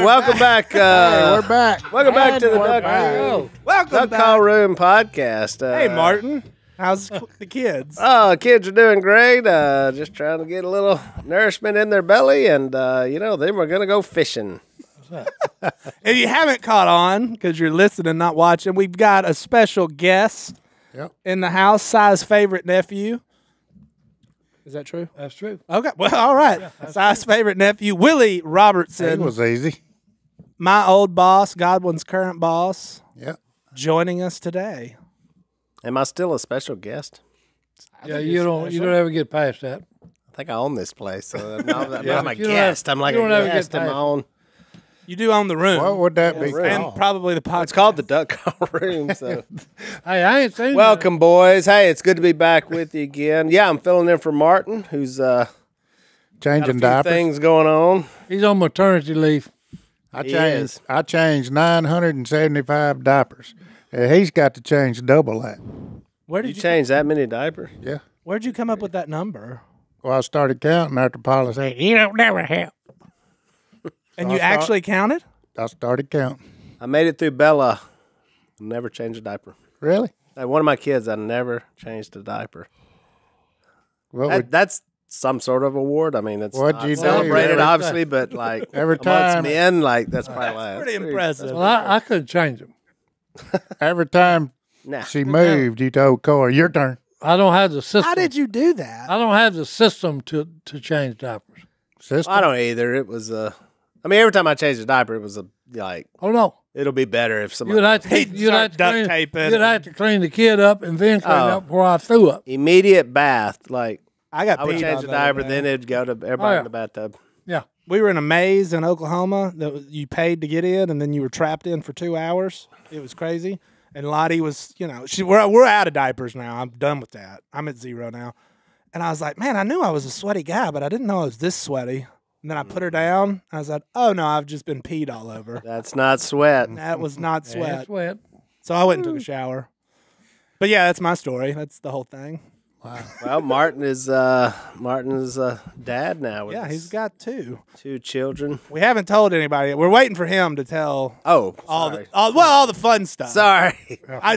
welcome back. We're back. Welcome back to the Welcome Duck Call Room podcast. Hey, Martin. How's the kids? Oh, kids are doing great. Just trying to get a little nourishment in their belly, and then we're gonna go fishing. If you haven't caught on, because you're listening, not watching, we've got a special guest in the house, Si's favorite nephew. Is that true? That's true. Okay, well, all right. Si's favorite nephew, Willie Robertson. It was easy. My old boss, Godwin's current boss. Yep. Joining us today. Am I still a special guest? Yeah, you don't ever get past that. I think I own this place, so I'm not a you don't guest. I'm like you a don't ever guest get in my past own. You do own the room. What would that be and called? probably the podcast. It's called the Duck Call Room. So, Hey, I ain't seen welcome, boys. Hey, it's good to be back with you again. Yeah, I'm filling in for Martin, who's got a Changing few diapers. things going on. He's on maternity leave. I He changed. is. I changed 975 diapers. He's got to change double that. Where You did you change that many diapers? Yeah. Where'd you come up with that number? Well, I started counting after Paula said, "You don't never help." And you actually counted? I started counting. I made it through Bella. Never changed a diaper. Really? Like one of my kids, I never changed a diaper. Well, That's some sort of award. I mean, it's What'd not you do? celebrated, Every obviously, but like Every amongst time- men, like that's probably last. Pretty impressive. Well, I couldn't change him. every time Nah. she moved, you told Corey, "Your turn." I don't have the system. How did you do that? I don't have the system to change diapers. Sister. I don't either. It was I mean, every time I changed a diaper, it was like Oh no, it'll be better if you somebody would have to He'd start duct taping. You'd have to clean the kid up and then clean up where I threw up. immediate bath. Like I got I would peed change on the the other diaper, day. then it'd go to everybody Oh, yeah. in the bathtub. Yeah, We were in a maze in Oklahoma that you paid to get in, and then you were trapped in for 2 hours. It was crazy. And Lottie was, we're out of diapers now. I'm done with that. I'm at 0 now. And I was like, man, I knew I was a sweaty guy, but I didn't know I was this sweaty. And then I put her down. And I was like, oh no, I've just been peed all over. That's not sweat. That was not yeah, sweat. sweat. So I went and took a shower. But yeah, that's my story. That's the whole thing. Well, Martin is dad now. With Yeah, he's got 2. 2 children. We haven't told anybody yet. We're waiting for him to tell Oh, all sorry. all the fun stuff. Sorry.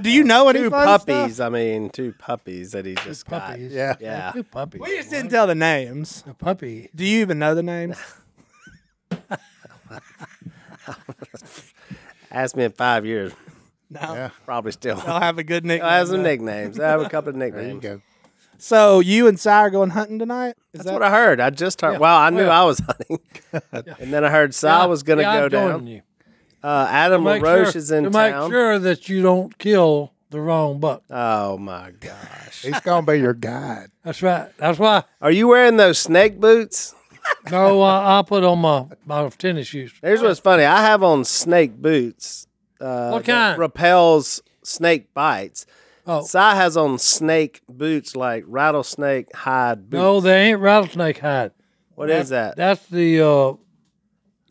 Do you know any 2 fun puppies. stuff? I mean, 2 puppies that he just got. Puppies. Yeah. Yeah. Two puppies. We just didn't tell the names. A puppy. Do you even know the names? Ask me in 5 years. No. Yeah. Probably still. They'll have a good nickname. I have some though. nicknames. I have a couple of There you nicknames. go. So you and Si are going hunting tonight? That's what I heard. I just heard. Well, I knew I was hunting, and then I heard Si was going to go I'm joining down. you. Adam Make LaRoche sure- is in to town. make sure that you don't kill the wrong buck. Oh my gosh! He's gonna be your guide. That's right. That's why. Are you wearing those snake boots? No, I put on my tennis shoes. Here's what's funny. I have on snake boots. What that kind? repels snake bites. Oh. Si has on snake boots, like rattlesnake hide boots. No, they ain't rattlesnake hide. What is that? That's the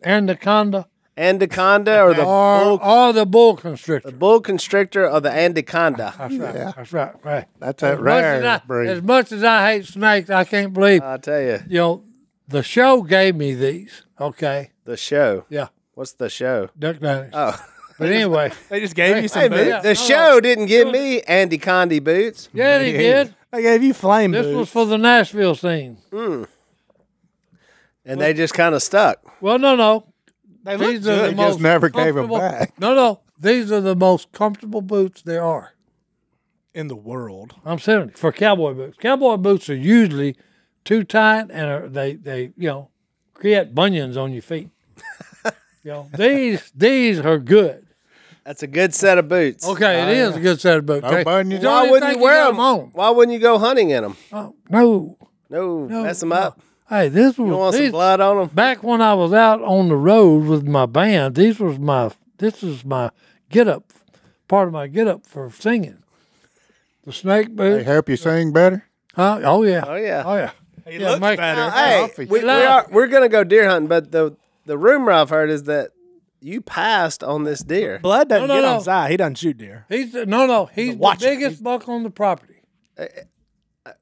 anaconda Anaconda or the or the bull constrictor. bull constrictor or the anaconda? That's right. Yeah. That's right. Right. That's that As rare breed. much as I hate snakes, I can't believe I'll tell you, the show gave me these. Okay. the show. Yeah. What's the show? Duck Daniels. Oh, But anyway, They just gave you hey, some boots. man, the show didn't give me anaconda boots. yeah, he did. They gave you flame This boots. was for the Nashville scene. And they just kind of stuck. Well, no. They look These are good. the He most just never gave them comfortable- back. No. These are the most comfortable boots there are. in the world. I'm saying for cowboy boots. Cowboy boots are usually too tight and they create bunions on your feet. These are good. That's a good set of boots. Okay, it is a good set of boots. No Okay? bunions. Don't Why even wouldn't think you wear got them? on. Why wouldn't you go hunting in them? Oh, no. No, No, mess them no. up. Hey, this You was want some these- blood on them? back when I was out on the road with my band. This is my get up, part of my get up for singing. The snake They boots. help you sing better. Huh? Oh yeah. Oh yeah. Oh yeah. He Yeah, looks make- better. Hey, Coffee. we're gonna go deer hunting, but the rumor I've heard is that you passed on this deer. Blood doesn't No, get no. on Si. He doesn't shoot deer. He's the watcher. biggest buck on the property.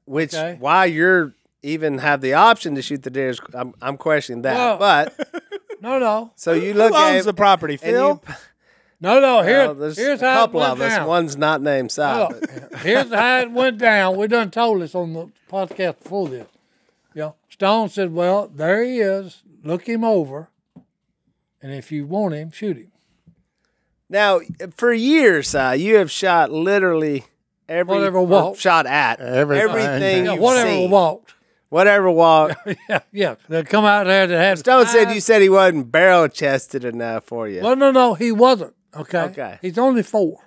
Which Okay. why you're even have the option to shoot the deer? I'm questioning that, Well- but No. So you Who look at owns the property, and Phil? No. there's Here's a how couple it went of us. down. One's not named Si. Look, here's how it went down. We done told this on the podcast before this. Stone said, well, there he is. Look him over. And if you want him, shoot him. Now, for years, Si, you have shot literally Whatever walked. Shot at everything Yeah, you've Whatever seen. walked. Whatever walked. Yeah. They come out there that had. Stone said you said he wasn't barrel chested enough for you. Well, no, he wasn't. Okay. He's only 4.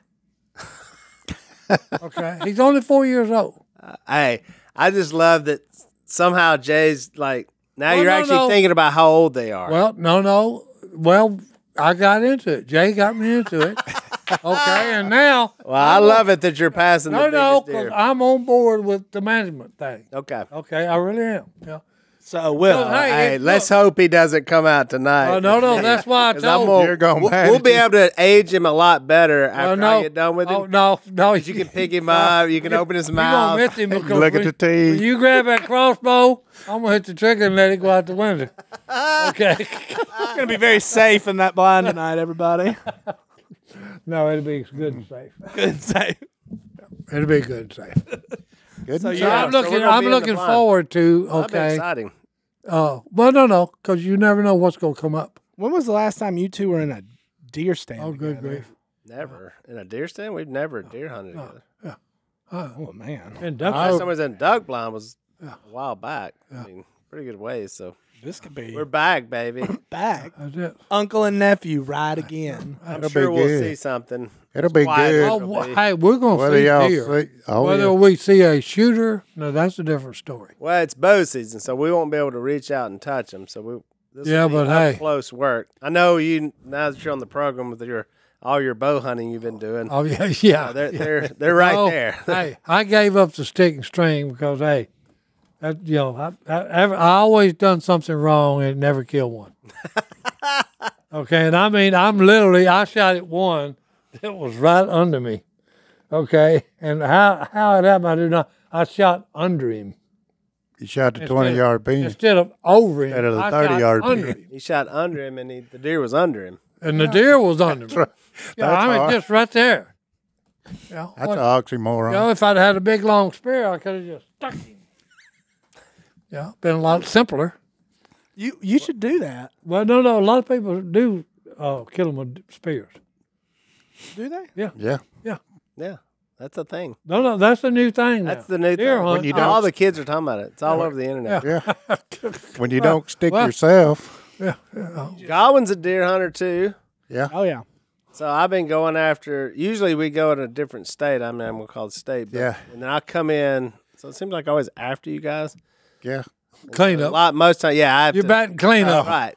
Okay. He's only 4 years old. Hey, I just love that somehow Jay's like, now Well, you're no, actually no. thinking about how old they are. Well, no. Well, I got into it. Jay got me into it. Okay, and now. Well, I love it that you're passing the No, biggest because deer. I'm on board with the management thing. Okay. Okay, I really am. Yeah. So, Will, Well, hey, Hey, it- let's look. hope he doesn't come out tonight. Oh, no, that's why I 'Cause I'm told gonna- you. You're gonna we'll be manage able to age him a lot better after no. I get done with him. Oh, no. You can pick him up. You can open his You're going mouth. to miss him because Look at when- the teeth. when you grab that crossbow, I'm going to hit the trigger and let it go out the window. Okay. it's going to be very safe in that blind tonight, everybody. No, it'll be good and safe. Good and safe. It'll be good and safe. Good So and you- safe. so I'm we're looking. gonna I'm be in the looking blind. forward to. That'd be Okay. exciting. Well, no, because you never know what's going to come up. When was the last time you two were in a deer stand? Oh, good together? grief! Never. In a deer stand? We've never deer hunted together. Oh, man. And Last duck. time I was in duck blind was a while back. I mean, pretty good ways. So This could be we're back, baby. back. That's it. Uncle and nephew ride again. I'm It'll sure be we'll good. see something. It'll be Quiet. good. Oh, It'll be- hey, we're going to Whether see y'all deer. see, oh Whether yeah. we see a shooter, no, that's a different story. Well, it's bow season, so we won't be able to reach out and touch them. So this Yeah, will be but up hey. close work. I know you now that you're on the program with all your bow hunting you've been doing. Oh yeah. They're right Oh, there. Hey, I gave up the stick and string because hey, that, I always done something wrong and never killed one. Okay, and I mean I shot at one that was right under me. Okay, and how it happened I do not. I shot under him You shot the 20-yard beam. instead of over him. Instead of the I shot 30-yard under beam. him, He shot under him, and the deer was under him. and the deer was under me. Yeah, That's I mean hard. just right there. Yeah, That's what- an oxymoron. if I'd had a big long spear, I could have just stuck him. Yeah, been a lot simpler. You should do that. Well, no, a lot of people do kill them with spears. Do they? Yeah, Yeah. Yeah, that's a thing. no, that's a new thing. Now. That's the new Deer thing. hunt. you All don't- the kids are talking about it. It's all over the internet. Yeah. When you don't stick well- yourself. Godwin's a deer hunter too. Yeah. Oh, yeah. So I've been going after. Usually we go in a different state. I'm gonna call it state. But, Yeah. And then I come in. So it seems like always after you guys. Yeah. Clean A up. lot most time. Yeah, I have You're to. back and clean up. Right.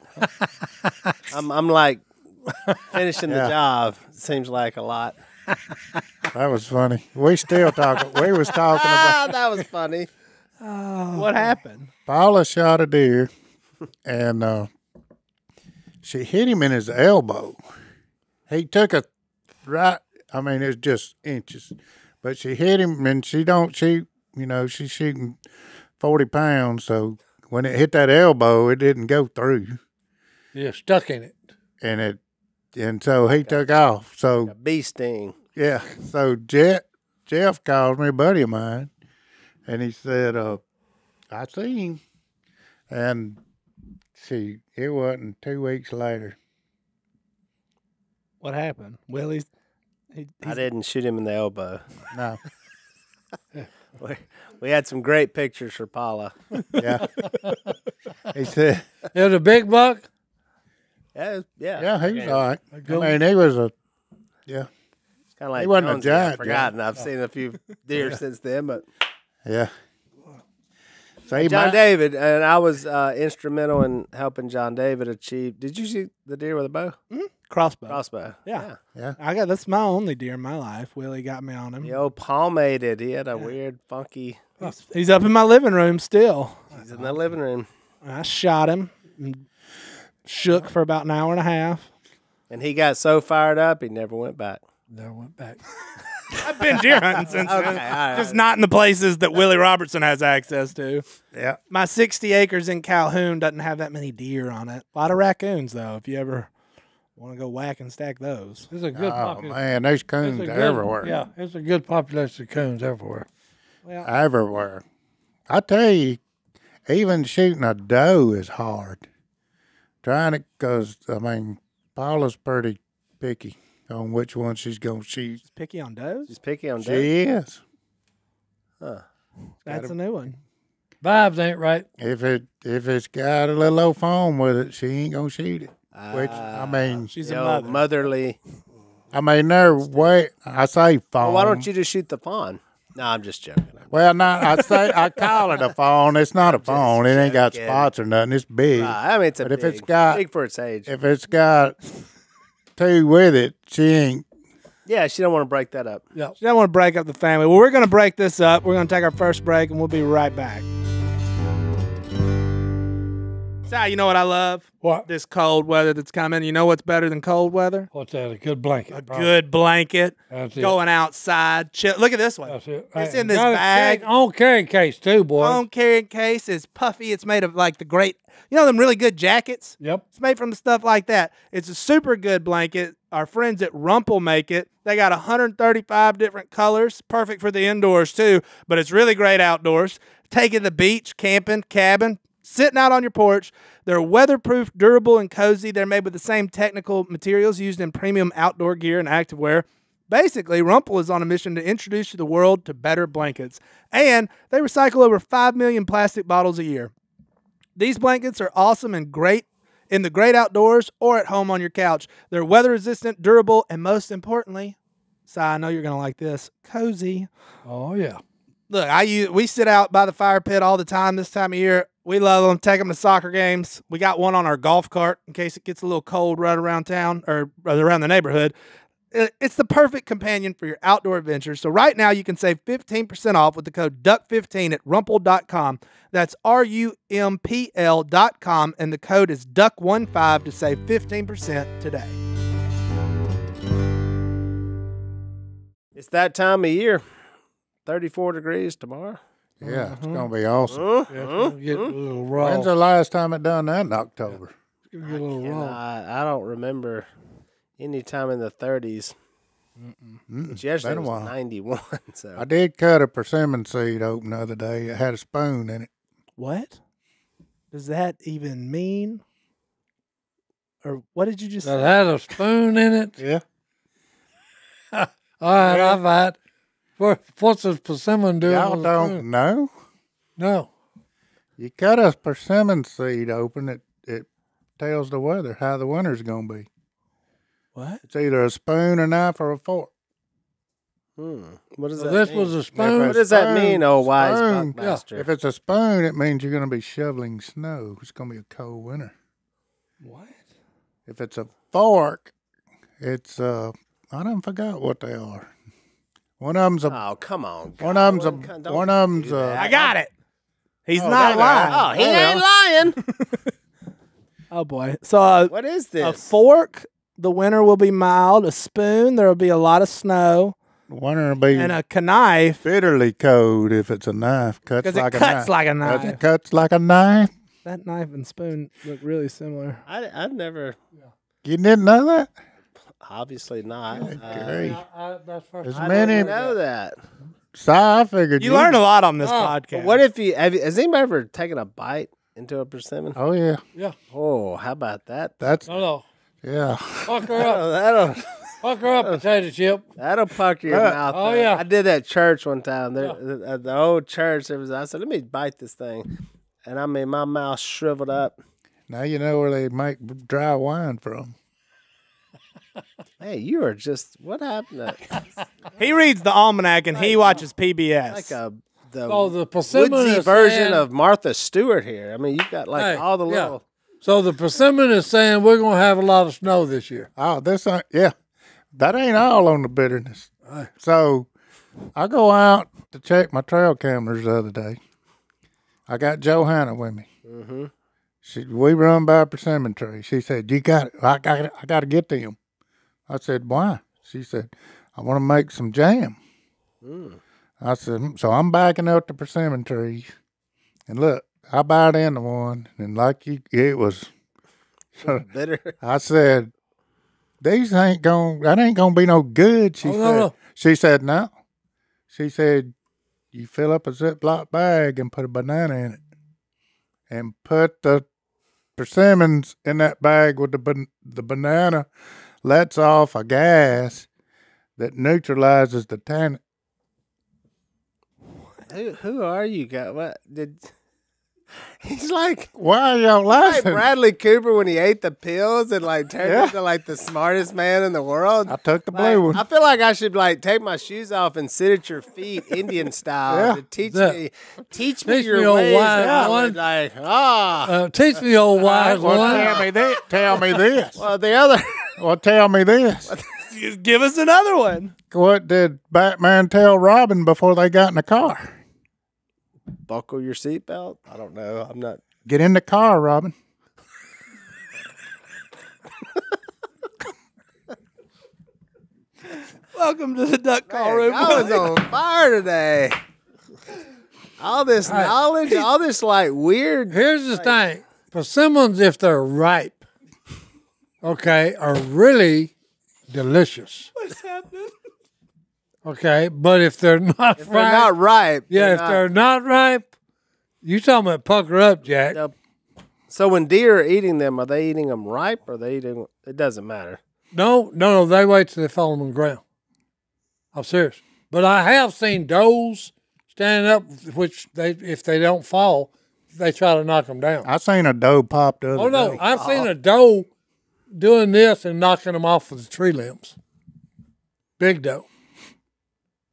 I'm like finishing the Yeah. job. Seems like a lot. That was funny. We still talking. We was talking about That was funny. What happened? Paula shot a deer, and she hit him in his elbow. He took a right. I mean, it's just inches, but she hit him, and she's shooting 40 pounds. So when it hit that elbow, it didn't go through, You're stuck in it. and so he took off. So A bee sting. yeah, so Jeff called me, a buddy of mine, and he said, I see him. And it wasn't 2 weeks later. What happened? Willie's. I didn't shoot him in the elbow. No, We had some great pictures for Paula. yeah. He said, It was a big buck. Yeah. yeah, he was all right. Go. I mean, he was yeah, It's kind of like He wasn't a Jonesy. giant, I've forgotten. I've seen a few deer since then, but yeah. So he John might, David, and I was instrumental in helping John David achieve. Did you see the deer with a bow? Crossbow. Crossbow. Yeah. yeah. That's my only deer in my life. Willie got me on him. The old pomaded. He had a weird, funky. He's up in my living room still. He's in the living room, I shot him and shook for about an hour and a half. and he got so fired up he never went back. Never went back. I've been deer hunting since then. all right. Just not in the places that Willie Robertson has access to. Yeah. My 60 acres in Calhoun doesn't have that many deer on it. A lot of raccoons, though, if you ever want to go whack and stack those. There's a good Oh, population. man, there's It's coons a good- everywhere. Yeah, it's a good population of coons everywhere. Everywhere. I tell you, even shooting a doe is hard. Trying to, because, I mean, Paula's pretty picky on which one she's going to shoot. Picky on does? She's picky on She doe. is. That's a new one. Vibes ain't right. If it's got a little old foam with it, she ain't going to shoot it. Which, I mean, She's You a know, mother. motherly. they're way, I say foam. Well, why don't you just shoot the fawn? No, I'm just joking. Well, not, I call it a fawn. It's not a fawn. It ain't got joking. spots or nothing. It's big. I mean, it's a But if big, it's got- big for its age. If it's got two with it, she ain't. Yeah, she don't want to break that up. You don't want to break up the family. Well, we're going to break this up. We're going to take our first break, and we'll be right back. Sal, you know what I love? What? This cold weather that's coming. You know what's better than cold weather? What's that? A good blanket. A good blanket. That's it. Going outside. Chill. Look at this one. That's it. It's Hey, in this got a bag. On carrying case too, boy. Phone carrying case is puffy. It's made of like the great, you know, them really good jackets? Yep. It's made from the stuff like that. It's a super good blanket. Our friends at Rumple make it. They got 135 different colors, perfect for the indoors too, but it's really great outdoors. Taking the beach, camping, cabin, sitting out on your porch. They're weatherproof, durable, and cozy. They're made with the same technical materials used in premium outdoor gear and activewear. Basically, Rumple is on a mission to introduce the world to better blankets. And they recycle over 5 million plastic bottles a year. These blankets are awesome and great in the great outdoors or at home on your couch. They're weather resistant, durable, and most importantly, Si, I know you're going to like this, cozy. Oh yeah. Look, we sit out by the fire pit all the time this time of year. We love them. Take them to soccer games. We got one on our golf cart in case it gets a little cold right around town or around the neighborhood. It's the perfect companion for your outdoor adventures. So right now you can save 15% off with the code DUCK15 at rumple.com. That's RUMPL.com, and the code is DUCK15 to save 15% today. It's that time of year. 34 degrees tomorrow. Yeah, it's gonna be awesome. Yeah, it's gonna get a little raw. When's the last time it done that in October? It's gonna get a little raw. I don't remember any time in the 30s. Which yesterday Been a was while. 91. So I did cut a persimmon seed open the other day. It had a spoon in it. What does that even mean? Or what did you just That say? had a spoon in it. Yeah. All right, I've had. What's a persimmon doing? Y'all with a spoon? don't know? No. You cut a persimmon seed open, it tells the weather, how the winter's gonna be. What? It's either a spoon, a knife, or a fork. What does So that this mean? was a spoon. What does that mean, oh wise spoon. buckmaster? If it's a spoon, it means you're gonna be shoveling snow. It's gonna be a cold winter. What? If it's a fork, it's I done forgot what they are. One of them's a Oh, come on. one of them's Godwin, don't one of them's do that. I got it. He's Oh, not there lying. Oh, he Oh, ain't lying. Oh boy. So What is a this? fork, the winter will be mild. A spoon, there will be a lot of snow. winter will be And a knife, bitterly cold if it's a knife. Cuts because it like a cuts knife. like a It knife. cuts like a knife. That knife and spoon look really similar. I've never, You didn't know that? obviously not. Great. That's first. As I many, didn't know that. so I figured You learn a lot on this But podcast. what if has anybody ever taken a bite into a persimmon? Oh yeah, Yeah. Oh, how about that? that's No. yeah. Fuck her up. That'll Fuck her up, potato chip. pucker your mouth. Oh, up. yeah. I did that at church one time. The old church. I said, let me bite this thing, and I mean my mouth shriveled up. Now you know where they make dry wine from. Hey, you are just what happened? He reads the almanac and he watches PBS. Like the Oh, the persimmon woodsy is version saying- of Martha Stewart here. I mean, you've got like Hey, all the yeah. little. So the persimmon is saying we're gonna have a lot of snow this year. Oh, this ain't yeah. That ain't all on the bitterness. So I go out to check my trail cameras the other day. I got Johanna with me. Mm-hmm. We run by a persimmon tree. She said, "You got it. I got to get them." I said, "Why?" She said, I want to make some jam. I said, so I'm backing up the persimmon trees. And look, I bite into one, and it was. So Bitter. I said, that ain't gonna be no good. She said, no. She said, no. She said, you fill up a Ziploc bag and put a banana in it, and put the persimmons in that bag with the banana. Lets off a gas that neutralizes the tannin. Who are you guys? What did? He's like, Why are y'all like laughing? Bradley Cooper when he ate the pills and like turned into like the smartest man in the world. I took the Like, blue one. I feel like I should like take my shoes off and sit at your feet, Indian style, to teach me Teach your me, old ways. wise I one. would like Teach me, old wise Well, one. tell me this. well, the other. Well, tell me this. Just give us another one. What did Batman tell Robin before they got in the car? Buckle your seatbelt. I don't know. I'm not. Get in the car, Robin. Welcome to the duck call room. I was on fire today. All this knowledge, all this like weird. Here's the thing. Persimmons, if they're ripe, okay, are really delicious. What's happening? Okay, but if they're not If ripe, they're not ripe. yeah, if they're not ripe, you talking about pucker up, Jack. Yep. So when deer are eating them, are they eating them ripe or are they eating? It doesn't matter. No, they wait till they fall on the ground. I'm serious. But I have seen does standing up, which if they don't fall, they try to knock them down. I seen a doe pop the other Oh no, day. I've seen a doe doing this and knocking them off with the tree limbs. Big doe.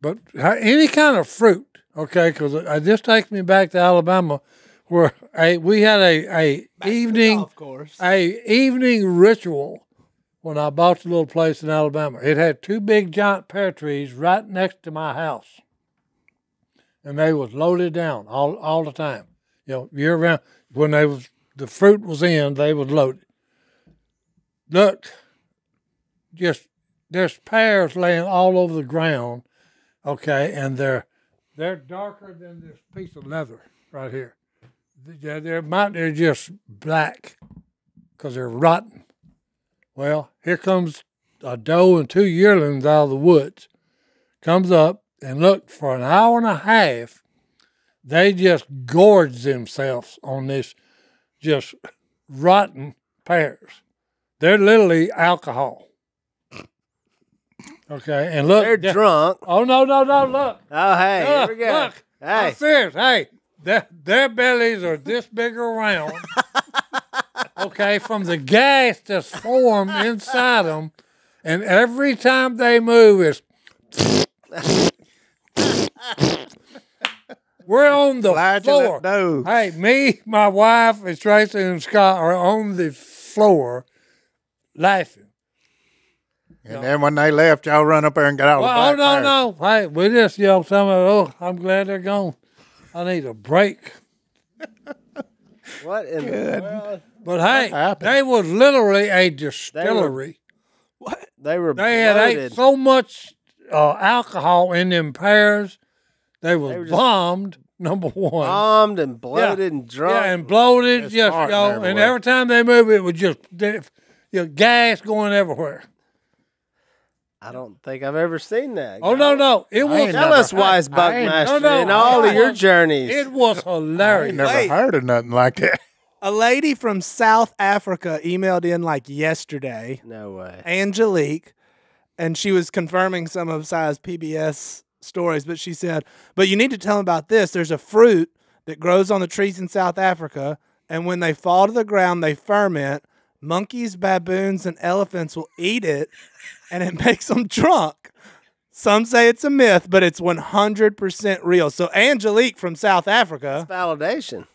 But any kind of fruit, okay, because this takes me back to Alabama, where we had a evening ritual when I bought the little place in Alabama. It had two big giant pear trees right next to my house, and they was loaded down all the time. You know, year round. When the fruit was in, they was loaded. Look, just there's pears laying all over the ground. Okay, and they're darker than this piece of leather right here. They're just black because they're rotten. Well, here comes a doe and two yearlings out of the woods. Comes up and look, for an hour and a half, they just gorge themselves on this just rotten pears. They're literally alcohol. Okay, and look. They're drunk. Oh, no, look. Oh, hey, here we go. Look, I'm Hey, serious. Hey, their bellies are this big around. Okay, from the gas that's formed inside them, and every time they move, it's. We're on the floor. Hey, me, my wife, and Tracy and Scott are on the floor laughing. And then when they left, y'all run up there and got out Well, the back no. Hey, we just yelled something. Oh, I'm glad they're gone. I need a break. what in the world? But hey, they was literally a distillery. They They had loaded. ate so much alcohol in them pears. They was just bombed. Number one, bombed and bloated and drunk. yeah, and bloated. It's Just farting and everywhere. every time they move, it was just gas going everywhere. I don't think I've ever seen that. Oh no, it was. Tell us, wise Buckmaster, in all of your journeys. It was I hilarious. ain't never heard of nothing like that. A lady from South Africa emailed in like yesterday, No way. Angelique, and she was confirming some of Si's PBS stories, but she said, but you need to tell them about this. There's a fruit that grows on the trees in South Africa, and when they fall to the ground, they ferment. Monkeys, baboons, and elephants will eat it, and it makes them drunk. Some say it's a myth, but it's 100% real. So Angelique from South Africa. Validation.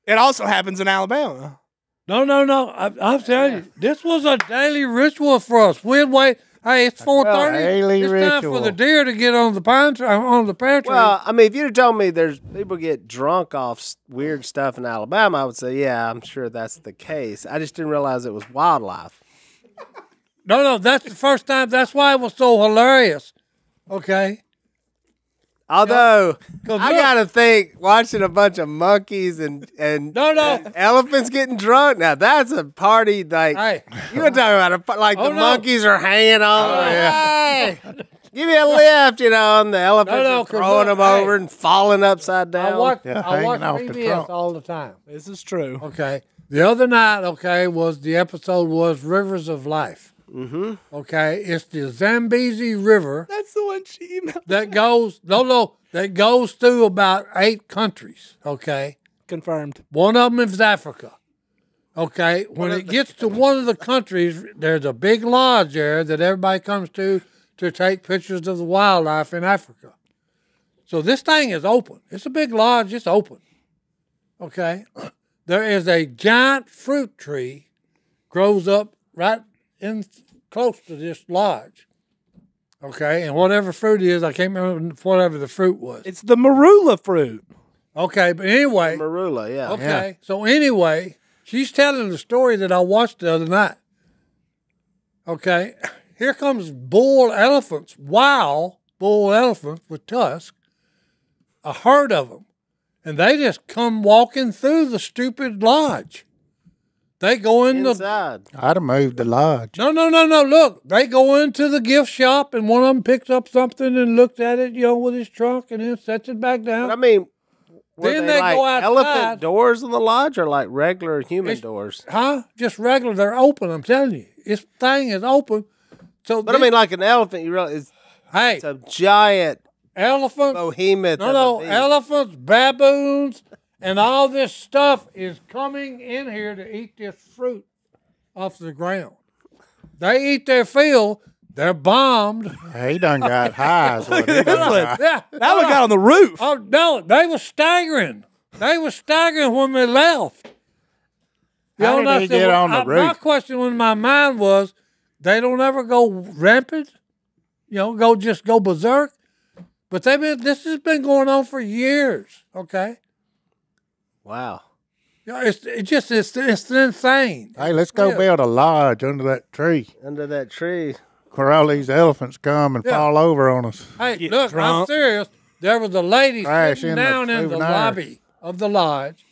It also happens in Alabama. No. I'm telling you, this was a daily ritual for us. We'd wait. Hey, it's 4:30. daily It's time for ritual. the deer to get on the on the pear tree. Well, I mean, if you'd have told me there's people get drunk off weird stuff in Alabama, I would say, yeah, I'm sure that's the case. I just didn't realize it was wildlife. No, that's the first time. That's why it was so hilarious. Okay. Although, 'Cause I look- gotta think, watching a bunch of monkeys and No. elephants getting drunk. Now that's a party. Like Hey. you were talking about, like Oh, the no. monkeys are hanging on. Hey, give me a lift, and the elephants No, are 'cause throwing look, them hey. over and falling upside down. I watch hanging off the PBS trunk. all the time. This is true. Okay. The other night, was the episode was Rivers of Life. Mm-hmm. Okay. It's the Zambezi River That's the one she emailed. that goes, that goes through about 8 countries. Okay. Confirmed. One of them is Africa. Okay. When it gets to one of the countries, there's a big lodge there that everybody comes to take pictures of the wildlife in Africa. So this thing is open. It's a big lodge. It's open. Okay. There is a giant fruit tree grows up right in close to this lodge. Okay. And whatever fruit it is, I can't remember whatever the fruit was. It's the marula fruit. Okay. But anyway. Marula, yeah. Okay. So anyway, she's telling the story that I watched the other night. Okay. Here comes bull elephants, wild bull elephants with tusks, a herd of them. And they just come walking through the stupid lodge. They go in the... Inside. I'd have moved the lodge. No. Look, they go into the gift shop and one of them picks up something and looks at it, with his trunk and then sets it back down. But I mean, were Then they they like go outside. elephant doors in the lodge or like regular human It's- doors? Huh? Just regular. They're open, I'm telling you. This thing is open. So But I mean, like an elephant, you realize hey, it's a giant elephants. behemoth. of a No, beast. elephants, baboons, and all this stuff is coming in here to eat this fruit off the ground. They eat their fill. They're bombed. He done got high. Is what he done got. Yeah. That one got on the roof. Oh no, they were staggering. They were staggering when they left. How and I did he said, get on the My roof? question in my mind was, they don't ever go rampant, go berserk. But this has been going on for years. Okay, Wow. it's insane. Hey, let's go Yeah. build a lodge under that tree Under that tree. where all these elephants come and Yeah. fall over on us. Hey, Get look, I'm drunk. serious. There was a lady Crash sitting in the down in the souvenir. lobby of the lodge.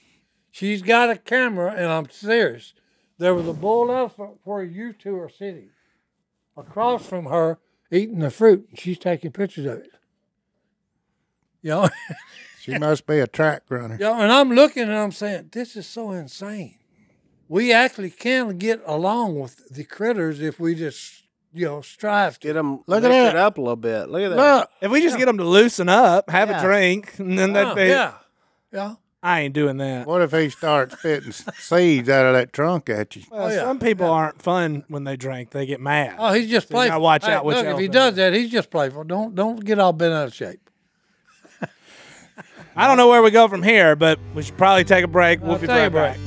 She's got a camera, and I'm serious. There was a bull elephant where you two are sitting, across from her, eating the fruit, and she's taking pictures of it. She must be a track runner. And I'm looking and I'm saying, this is so insane. We actually can get along with the critters if we just, strive to. Get them Look at lifted that. up a little bit. Look at that. Look, If we just get them to loosen up, have a Yeah. drink, and then Yeah. I ain't doing that. what if he starts spitting seeds out of that trunk at you? Well, yeah. some people aren't fun when they drink; they get mad. Oh, he's just So you playful. gotta watch Hey, out which look, if he elephant. does that, he's just playful. Don't get all bent out of shape. I don't know where we go from here, but we should probably take a break. We'll be take right a break. back.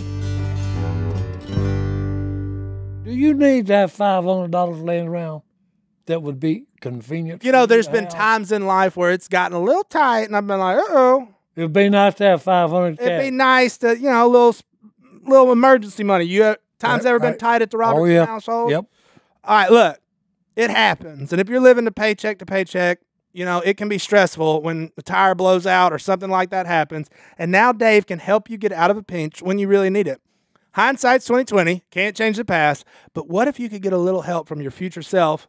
Do you need to have $500 laying around that would be convenient? You know, there's been times in life where it's gotten a little tight, and I've been like, "Uh-oh." It'd be nice to have 500 It'd be cash. nice to, a little emergency money. You have times ever been right. tight at the Robertson yeah. household? Yep. All right, look, it happens. And if you're living to paycheck, it can be stressful when the tire blows out or something like that happens. And now Dave can help you get out of a pinch when you really need it. Hindsight's 2020, can't change the past. But what if you could get a little help from your future self?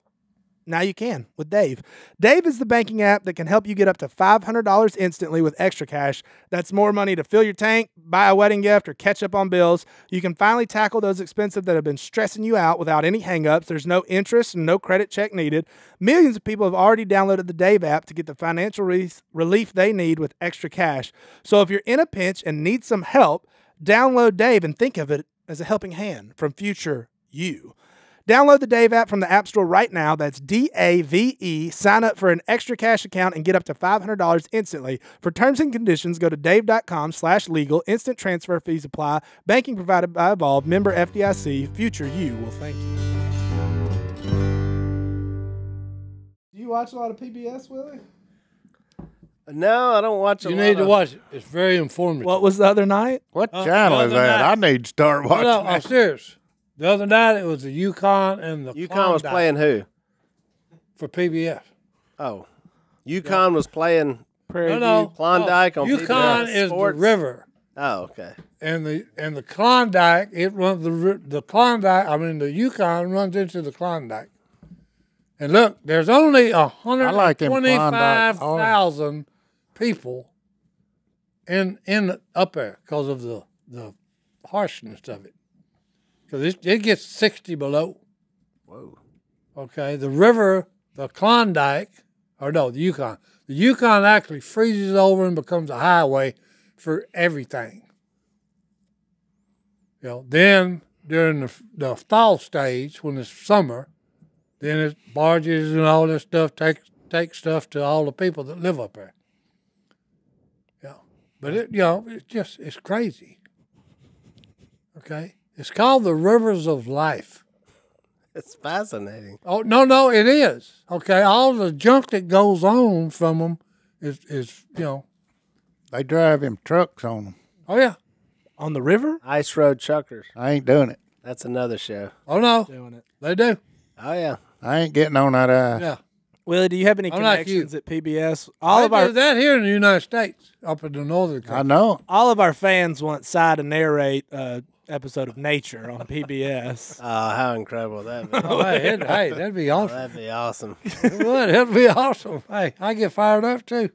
Now you can with Dave. Dave is the banking app that can help you get up to $500 instantly with extra cash. That's more money to fill your tank, buy a wedding gift, or catch up on bills. You can finally tackle those expenses that have been stressing you out without any hangups. There's no interest and no credit check needed. Millions of people have already downloaded the Dave app to get the financial relief they need with extra cash. So if you're in a pinch and need some help, download Dave and think of it as a helping hand from future you. Download the Dave app from the App Store right now. That's DAVE. Sign up for an extra cash account and get up to $500 instantly. For terms and conditions, go to dave.com/legal. Instant transfer fees apply. Banking provided by Evolve. Member FDIC. Future you will thank you. Do you watch a lot of PBS, Willie? No, I don't watch. You need to watch it. It's very informative. What was the other night? What channel is other that? night- I need to start watching No, I'm that. serious. The other night it was the Yukon and the UConn was Klondike playing who? for PBS. Oh, UConn was playing Prairie No, View. Klondike on Yukon PBS is Sports. the river. Oh, okay. And the Klondike, it runs the Klondike. I mean, the Yukon runs into the Klondike. And look, there's only like them Klondike 125,000 people in up there because of the harshness of it. Because it gets 60 below. Whoa. Okay, the river, the Klondike, or no, the Yukon. The Yukon actually freezes over and becomes a highway for everything. Then during the thaw stage, when it's summer, then it's barges and all this stuff take stuff to all the people that live up there. Yeah, but it's crazy. Okay, it's called the rivers of life. It's fascinating. Oh no, it is. Okay, all the junk that goes on from them is They drive them trucks on them. Oh yeah. On the river? Ice Road Truckers. I ain't doing it. That's another show. Oh no, Doing it. they do. Oh, yeah. I ain't getting on that ice. Yeah. Willie, do you have any I'm like connections you. at PBS? All of They our do that here in the United States, up in the northern I country. know. all of our fans want Si to narrate episode of Nature on PBS. Oh, how incredible that would be. Oh, hey, that'd be awesome. That'd be awesome. It would. It'd be awesome. Hey, I get fired up too.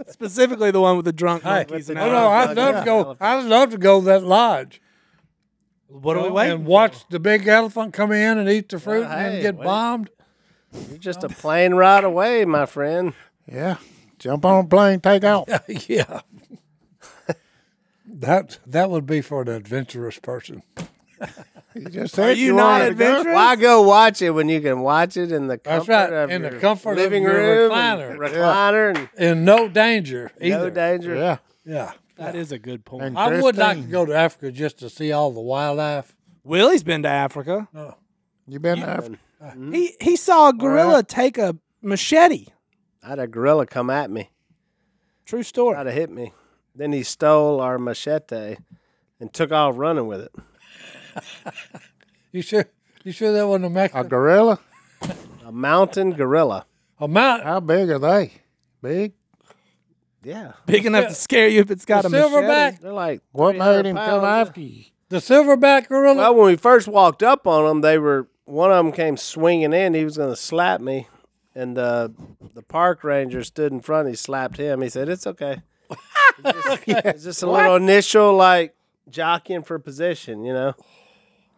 Specifically the one with the drunk Hey, monkeys. oh And no, I'd love to go. I'd love to go to that lodge. What are we waiting And watch the big elephant come in and eat the fruit Well, and then hey, get wait. bombed. You're just a plane ride away, my friend. Yeah. Jump on a plane, take off. Yeah. That would be for an adventurous person. You just said you you not wanted to go. adventurous? Why go watch it when you can watch it in the That's comfort right, of in the your comfort of living your room, recliner. and recliner, and In no danger either. no danger. Yeah. Yeah. That is a good point. And I would like to Christine, go to Africa just to see all the wildlife. Willie's been to Africa. You been to Africa? He saw a gorilla take a machete. I had a gorilla come at me, True story. try to hit me. Then he stole our machete and took off running with it. You sure that wasn't a A Mexican? gorilla? A mountain gorilla. A mountain. How big are they? Big? Yeah. Big enough to scare you if it's got The a machete. silverback. They're like What 300 made him pounds. come after you? The silverback gorilla. Well, when we first walked up on them, one of them came swinging in. He was going to slap me, and the park ranger stood in front. He slapped him. He said, "It's okay." It's just a little initial jockeying for position,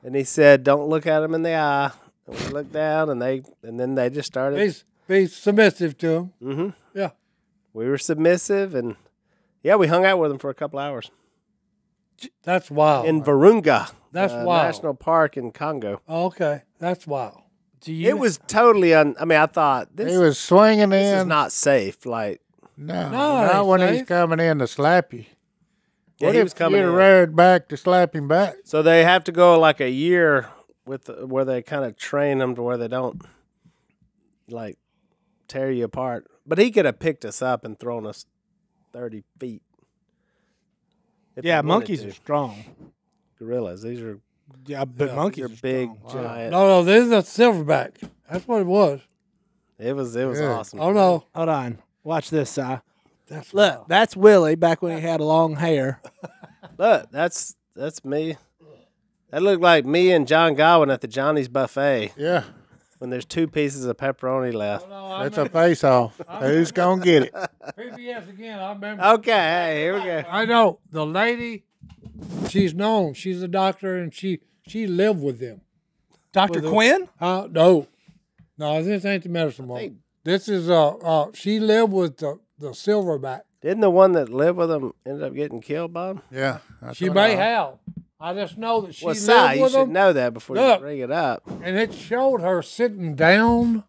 And he said, "Don't look at him in the eye." And we looked down, and then they just started. Be submissive to him. Mm-hmm. Yeah. We were submissive, and we hung out with him for a couple hours That's wild. in Virunga. That's wild. National Park in Congo. Oh, okay. That's wild. Do you? It was totally I thought He this was swinging is in. not safe. Like, No, No, it not ain't when he's safe. coming in to slap you. yeah, What he if was coming you in. reared back to slap him back? So they have to go like a year where they kind of train them to where they don't tear you apart. But he could have picked us up and thrown us 30 feet. if he Yeah, wanted monkeys to. are strong. Gorillas. These are Yeah, but monkeys they're are big, strong. giant. No, this is a silverback. That's what it was. It was Yeah. awesome. Oh no. Hold on. Watch this, Si. That's Look, wild. that's Willie back when he had long hair. Look, that's me. That looked like me and John Godwin at the Johnny's buffet Yeah, when there's 2 pieces of pepperoni left. that's a face-off. Who's gonna get it? PBS again. I remember. Okay, hey, here we go. I know the lady. She's known. She's a doctor, and she lived with them. Dr. Quinn? No, this ain't the medicine woman. This is she lived with the silverback. Didn't the one that lived with him end up getting killed by him? Yeah, that's She what may I- have. I just know that she Well, lived Si, you with should them, know that before Look. you bring it up. and it showed her sitting down,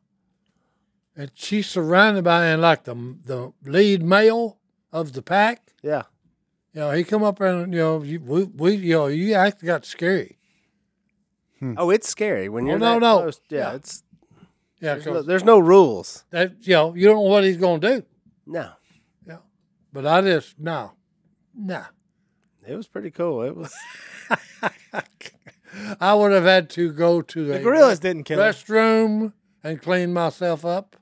and she's surrounded by and like the lead male of the pack. Yeah. He come up and you actually got scary. Oh, it's scary when you're no, that no. close. Yeah, Yeah. it's Yeah, there's no, 'cause there's no rules. that you don't know what he's gonna do. No. But I just no. Yeah, It was pretty cool. It was. I would have had to go to The gorillas didn't kill him. restroom and clean myself up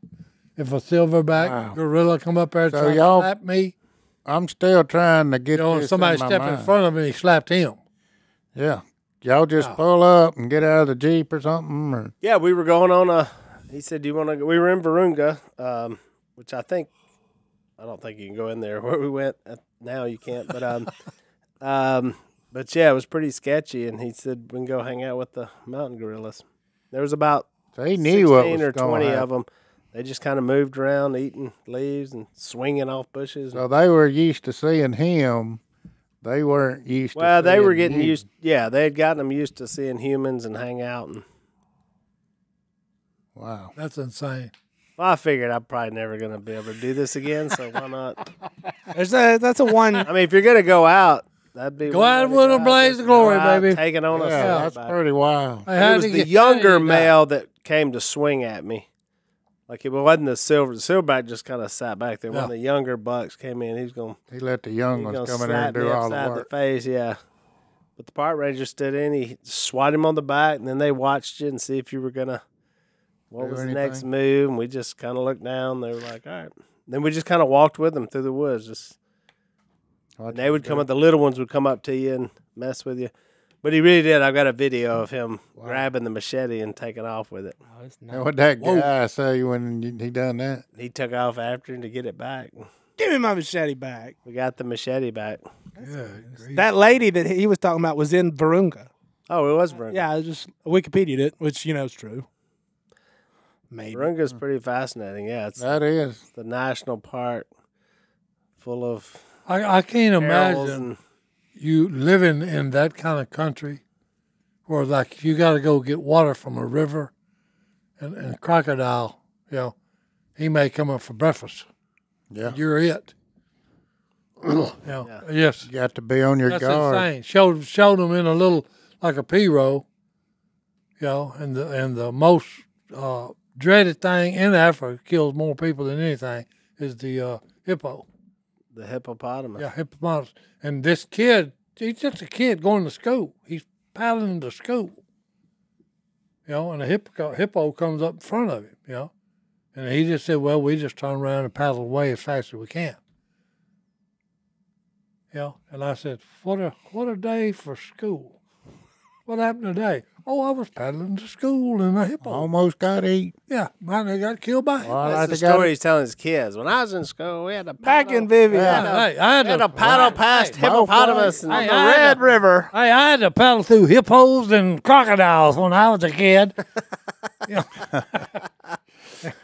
if a silverback gorilla come up there and So try to y'all- slap me. I'm still trying to get You know, this somebody in my stepped in mind. front of me, he slapped him. Yeah. Y'all just pull up and get out of the Jeep or something? Or? Yeah, we were going on a. He said, "Do you want to go?" We were in Virunga, which I don't think you can go in there where we went. Now you can't, but but yeah, it was pretty sketchy. And he said we can go hang out with the mountain gorillas. There was about They knew what 16 was or going 20 to of them. They just kind of moved around, eating leaves and swinging off bushes. So they were used to seeing him. They weren't used Well, to they were seeing getting you. used. Yeah, they had gotten them used to seeing humans and hang out. And Wow. That's insane. well, I figured I'm probably never going to be able to do this again. So why not? That's a one. I mean, if you're going to go out, that'd be Go one out way to with a go. blaze Just of glory, go out, baby. Taking on a Yeah, that's silverback. pretty wild. It was the younger male that came to swing at me. Like it wasn't the silver. The silverback just kind of sat back there. One of the younger bucks came in. He was going. He let the young He's ones gonna come in there slap and me do all the upside work. face, yeah. But the park ranger stood in. He swatted him on the back, and then they watched you and see if you were gonna. What Do was the anything? next move? And we just kind of looked down. They were like, "All right." Then we just kind of walked with them through the woods. And they would come up. The little ones would come up to you and mess with you. But he really did. I've got a video of him grabbing the machete and taking off with it. And what that guy say when he done that? He took off after him to get it back. Give me my machete back. We got the machete back. That lady that he was talking about was in Virunga. Oh, it was Virunga. Yeah, I just Wikipedia'd it, which is true. Maybe. Virunga's pretty fascinating. Yeah, it's That is. the national park full of I can't perils imagine and you living in that kind of country where, like, you got to go get water from a river and a crocodile, he may come up for breakfast. Yeah. You're it. Yes. You got to be on your That's guard. insane. Showed them in a little, like a P-row, and the most dreaded thing in Africa, kills more people than anything, is the hippo. the hippopotamus. Yeah, hippopotamus. And this kid, he's just a kid going to school. He's paddling to school. And a hippo comes up in front of him, And he just said, well, we just turn around and paddle away as fast as we can. And I said, what a day for school. What happened today? Oh, I was paddling to school in a hippo. Almost got eat. Yeah, they got killed by it. Well, That's the story he's telling his kids. When I was in school, we had a Back in Vivian. Hey, I had a paddle past hippopotamus and Hey, The I had Red to- River. Hey, I had to paddle through hippos and crocodiles when I was a kid.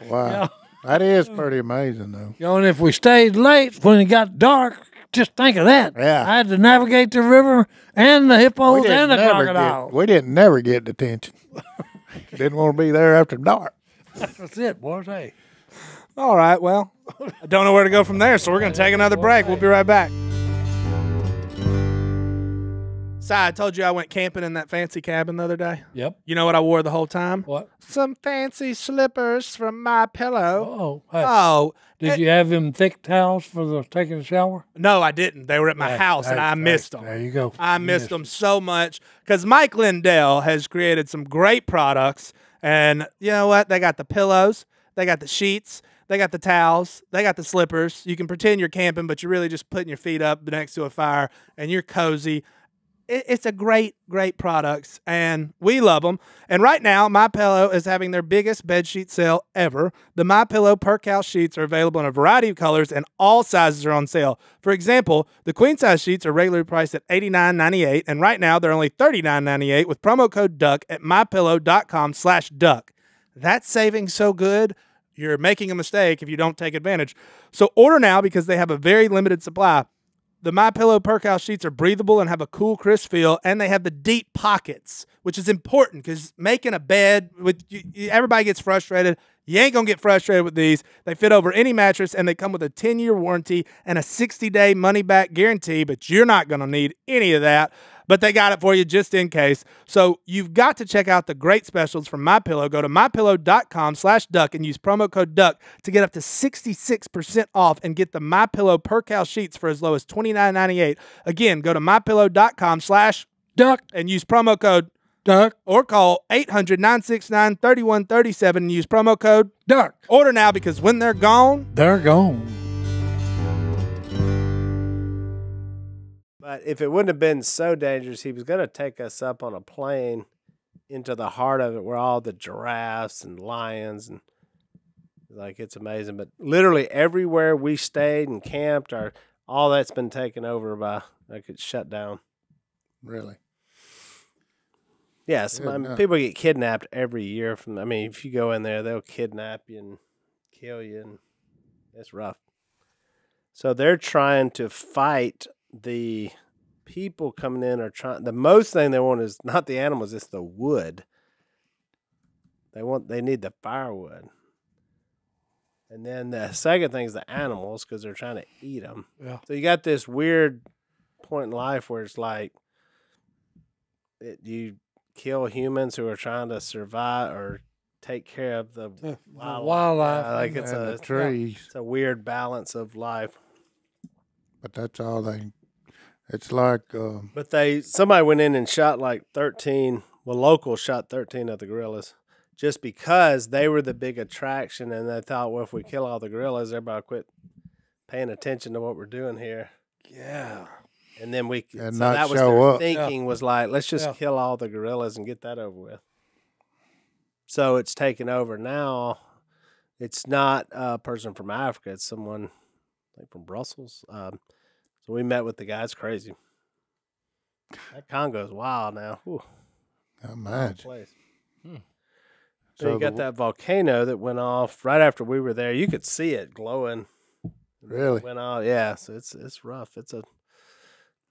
Wow. That is pretty amazing, though. And if we stayed late when it got dark, just think of that. Yeah. I had to navigate the river and the hippos and the never crocodiles. we didn't never get detention. Didn't want to be there after dark. That's it, boys. Hey. All right, well, I don't know where to go from there, so we're going to take another break. We'll be right back. Si, I told you I went camping in that fancy cabin the other day. Yep. You know what I wore the whole time? What? Some fancy slippers from My Pillow. Oh, hey. Oh, Did you have them thick towels for the taking a shower? no, I didn't. They were at my Hey, house, and hey, I missed hey, them. There you go. I missed them so much because Mike Lindell has created some great products. And you know what? They got the pillows, they got the sheets, they got the towels, they got the slippers. You can pretend you're camping, but you're really just putting your feet up next to a fire and you're cozy. It's a great, great products, and we love them. And right now, MyPillow is having their biggest bedsheet sale ever. The MyPillow Perk House sheets are available in a variety of colors, and all sizes are on sale. For example, the queen size sheets are regularly priced at $89.98, and right now they're only $39.98 with promo code DUCK at mypillow.com/duck. That's saving so good, you're making a mistake if you don't take advantage. So order now because they have a very limited supply. The MyPillow Perk House sheets are breathable and have a cool, crisp feel, and they have the deep pockets, which is important because making a bed, everybody gets frustrated. You ain't going to get frustrated with these. They fit over any mattress, and they come with a 10-year warranty and a 60-day money-back guarantee, but you're not going to need any of that. but they got it for you just in case. So you've got to check out the great specials from MyPillow. Go to mypillow.com/duck and use promo code DUCK to get up to 66% off and get the MyPillow Percale sheets for as low as $29.98. Again, go to mypillow.com/duck and use promo code Duck. or call 800-969-3137 and use promo code Duck. Order now, because when they're gone, They're gone. But if it wouldn't have been so dangerous, he was going to take us up on a plane into the heart of it where all the giraffes and lions and like it's amazing. But literally everywhere we stayed and camped, all that's been taken over by like it's shut down. Really? Yes, people get kidnapped every year from. I mean, if you go in there, they'll kidnap you and kill you, and it's rough. So they're trying to fight the people coming in. Are trying. The most thing they want is not the animals; it's the wood. They need the firewood, and then the second thing is the animals because they're trying to eat them. Yeah. So you got this weird point in life where it's like you kill humans who are trying to survive or take care of the wildlife. Like it's and the trees. It's a weird balance of life. But that's all they. It's like. But somebody went in and shot like 13. Well, locals shot 13 of the gorillas just because they were the big attraction, and they thought, well, if we kill all the gorillas, everybody will quit paying attention to what we're doing here. yeah. And then And so not that was show their up. thinking was like, let's just kill all the gorillas and get that over with. So it's taken over now. It's not a person from Africa. It's someone like from Brussels. So we met with the guy. It's crazy. That Congo is wild now. Whew. Imagine. Place. So you got that volcano that went off right after we were there. You could see it glowing. Really? It went off. Yeah. So it's rough.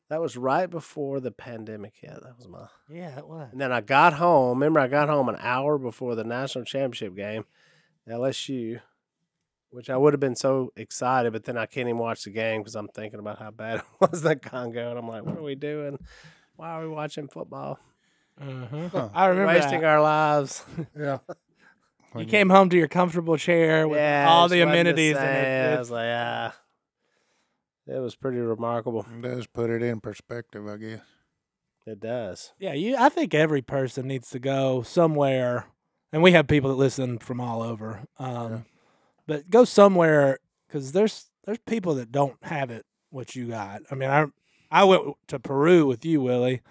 That was right before the pandemic hit. That was Yeah, it was. And then I got home. Remember, I got home an hour before the national championship game, LSU, which I would have been so excited, but then I can't even watch the game because I'm thinking about how bad it was in Congo, and I'm like, what are we doing? Why are we watching football? I remember Wasting our lives. Yeah. You came home to your comfortable chair with all the it wasn't amenities in same. it. I was like, it was pretty remarkable. It does put it in perspective, I guess. It does. Yeah, I think every person needs to go somewhere, and we have people that listen from all over. But go somewhere, because there's people that don't have it what you got. I mean, I went to Peru with you, Willie,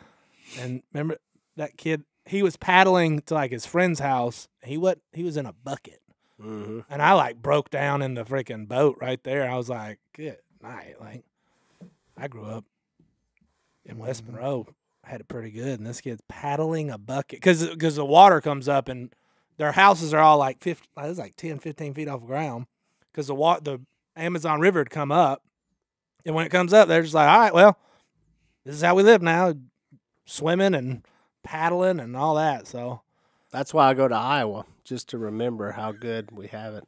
and remember that kid? He was paddling to like his friend's house. He was in a bucket, and I like broke down in the freaking boat right there. I was like, good night. Like, I grew up in West Monroe. Had it pretty good, and this kid's paddling a bucket because the water comes up, and their houses are all like 50, it was like 10, 15 feet off the ground because the Amazon River had come up, and when it comes up, they're just like, all right, well, this is how we live now, swimming and paddling and all that. So that's why I go to Iowa, just to remember how good we have it.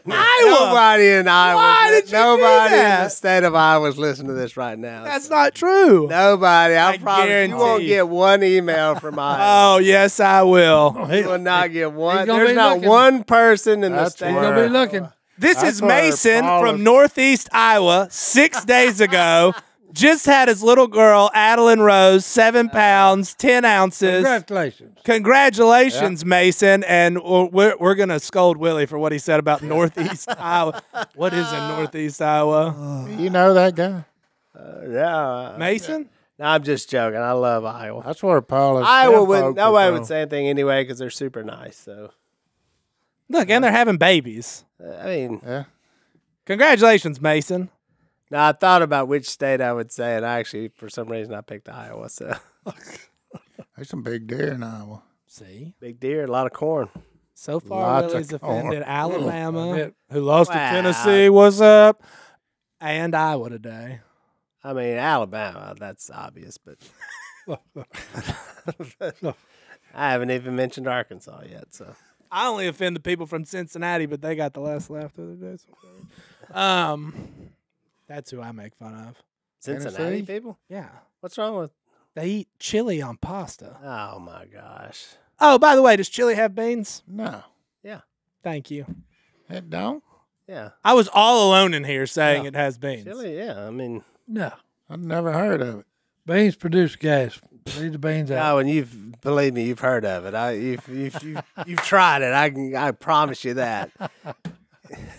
Nobody in Iowa. Why did you nobody do in that? the state of Iowa is listening to this right now. that's not true. Nobody. I I promise guarantee you won't you. get one email from Iowa. Oh, yes, I will. You will not get one. gonna There's be not looking. one person in the That's state. He's going to be looking. This That's is where Mason Paul from is- Northeast Iowa 6 days ago. Just had his little girl, Adeline Rose, 7 pounds, 10 ounces. Congratulations. Congratulations, Mason. And we're going to scold Willie for what he said about Northeast Iowa. What is in Northeast Iowa? You know that guy? Yeah. Mason? No, I'm just joking. I love Iowa. That's where Paul is. Iowa wouldn't. Nobody would say anything anyway because they're super nice. So Look, and they're having babies. I mean, Yeah. Congratulations, Mason. now I thought about which state I would say, and I actually, for some reason, I picked Iowa. So There's some big deer in Iowa. See? big deer, a lot of corn. So far, Lots of Willie's offended corn. Alabama, who lost to Wow. Tennessee. What's up? And Iowa today. I mean, Alabama, that's obvious, but I haven't even mentioned Arkansas yet. So I only offend the people from Cincinnati, but they got the last laugh the other day. So. That's who I make fun of. Cincinnati Tennessee? people? Yeah. What's wrong with? They eat chili on pasta. Oh my gosh. Oh, by the way, does chili have beans? No, Yeah. Thank you. it don't. Yeah. I was all alone in here saying it has beans. Chili. Yeah. I mean, No. I've never heard of it. Beans produce gas. Leave the beans out. oh, and you've believe me, you've heard of it. You've tried it. I promise you that.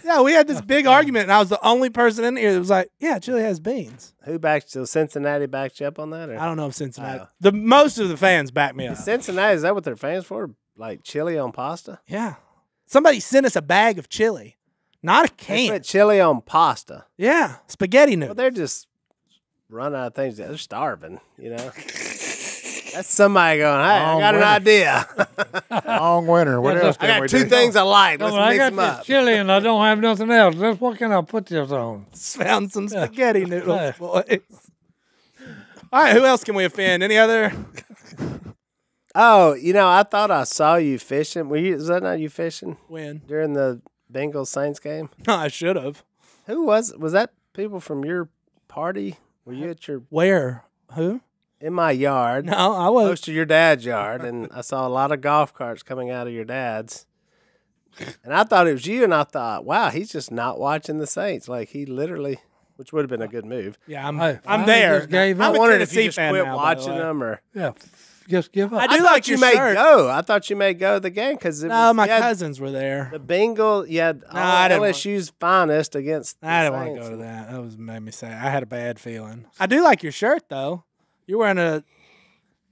Yeah, we had this big argument, and I was the only person in here that was like, "Yeah, chili has beans." Who backed? So Cincinnati backed you up on that, or I don't know if Cincinnati. Oh. The most of the fans back me up. Cincinnati? Is that what they're famous for? Like chili on pasta? Yeah, somebody sent us a bag of chili, not a They can. put chili on pasta. Yeah, spaghetti Well, noodles. they're just run out of things. They're starving. You know. That's somebody going. Hey, I Long got an winter. idea. Long winter. What Yeah, else I can we got two do? things I like. No, Let's but I mix got them this up. chili and I don't have nothing else. What can I put this on? Found some spaghetti noodles, Yeah. boys. All right, who else can we offend? Any other? Oh, I thought I saw you fishing. Was that not you fishing When? during the Bengals Saints game? No, I should have. Who was that? People from your party? Were you at your Where? Who? in my yard? No, I was. Close to your dad's yard, and I saw a lot of golf carts coming out of your dad's. And I thought it was you, and I thought, wow, he's just not watching the Saints. Like he literally, which would have been a good move. Yeah, I'm. Hey, I'm I there. just gave I'm up. a I wondered if Tennessee you just fan quit now, by the watching way. them, or Yeah, just give up. I do thought like you your may shirt. go. I thought you may go to the game because No, my you had cousins were there. the Bengals. You had all I didn't want- LSU's finest against. The I didn't want to Saints. go to that. That was made me say I had a bad feeling. I do like your shirt though. You're wearing a.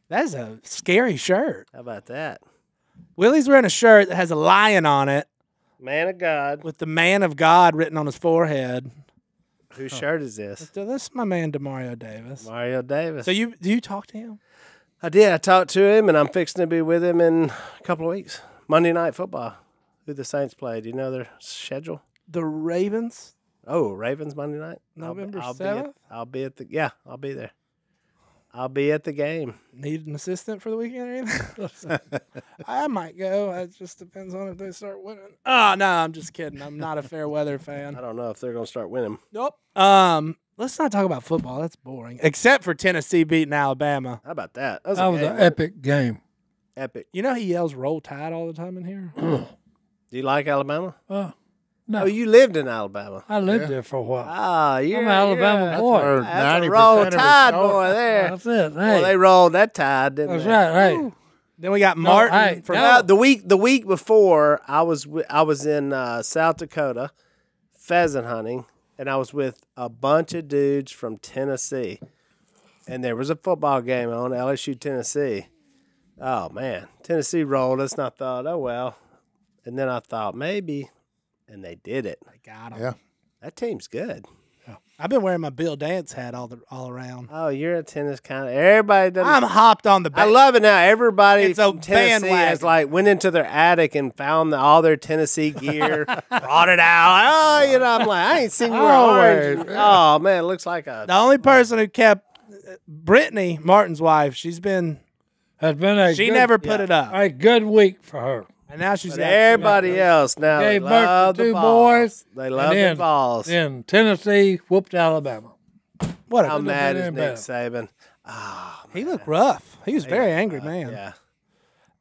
That is a scary shirt. How about that? Willie's wearing a shirt that has a lion on it Man of God. with the man of God written on his forehead. Whose shirt is this? So this is my man Demario Davis. Mario Davis. So do you talk to him? I did. I talked to him, and I'm fixing to be with him in a couple of weeks. Monday Night Football. Who the Saints play? Do you know their schedule? The Ravens. Oh, Ravens Monday night. November I'll 7th? I'll be at the. Yeah, I'll be there. I'll be at the game. Need an assistant for the weekend or anything? I might go. It just depends on if they start winning. Oh no, I'm just kidding. I'm not a fair weather I fan. don't know if they're gonna start winning. Nope. Let's not talk about football. That's boring. Except for Tennessee beating Alabama. How about that? That was a an game. epic game. Epic. You know he yells "Roll Tide" all the time in here. Do you like Alabama? No, Oh, you lived in Alabama. I lived Yeah. there for a while. Ah, you're I'm an Alabama you're- boy. Where That's a 90% roll of his tide song- boy there. That's it. Hey, Well, they rolled that tide, didn't that's they? right. Hey, Then we got Martin hey, from. no. The week before, I was in South Dakota, pheasant hunting, and I was with a bunch of dudes from Tennessee, and there was a football game on, LSU Tennessee. Oh man, Tennessee rolled us, and I thought, oh well, and then I thought maybe, and they did it. I got him. Yeah. That team's good. I've been wearing my Bill Dance hat all around. Oh, you're a tennis kind of everybody. Doesn't, I'm hopped on the. I love it now. Everybody It's a from Tennessee has bandwagon. went into their attic and found all their Tennessee gear, brought it out. Oh, I'm like, I ain't seen you wear Always, orange. Oh man, it looks like a. The only person who kept Brittany, Martin's wife, she's been. has been a She good, never put it up, a good week for her. and now she's But got everybody else now they Gave birth to love the 2 balls. boys, They love the then- balls. Then Tennessee whooped Alabama. What? How A, mad is been Nick better. Saban? he looked rough. He was a very angry man. Yeah.